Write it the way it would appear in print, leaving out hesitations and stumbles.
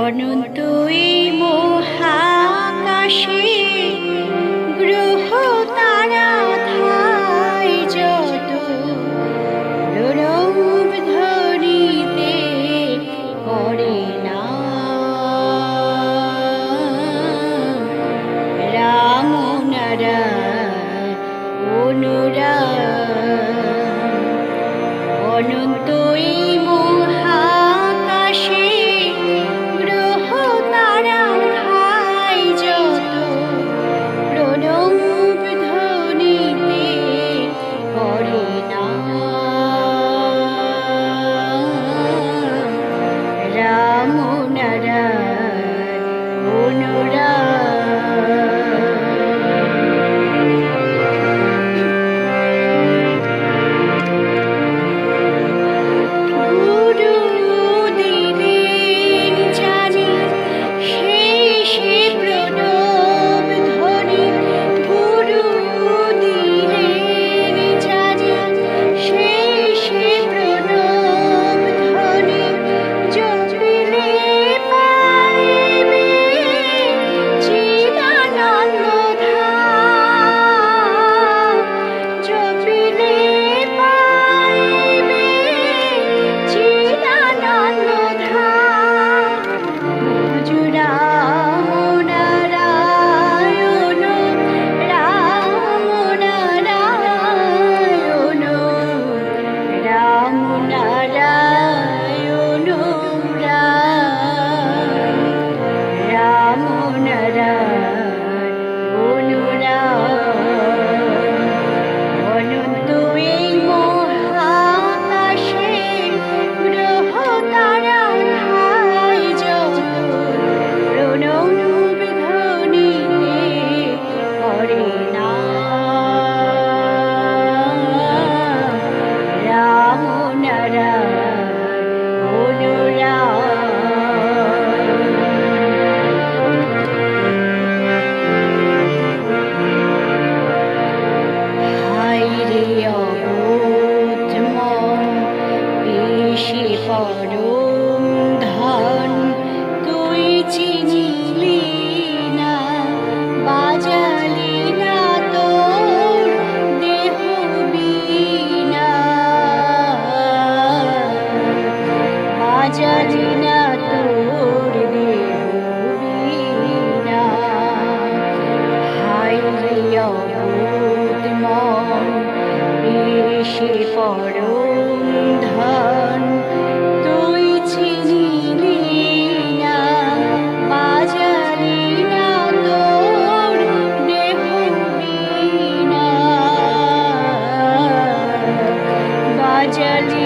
অনন্ত এই মহাকাশে গ্রহ তারা ঠাই যত প্রণব ধ্বনিতে করে না রাম নারায়ণ অনুরাগ। অনন্ত এই মহাকাশে গ্রহ তারা ঠাই যত প্রণব ধ্বনিতে করে না রাম নারায়ণ অনুরাগ। পরম ধন তুই চিনিলি না, বাজালি না তোর দেহ বীণা, বাজালি না তোর দেহ বীণা। হায় রে অবোধ মন এসে পরম ধন তুই চিনিলি না, বাজালি না তোর দেহ বীণা, বাজালি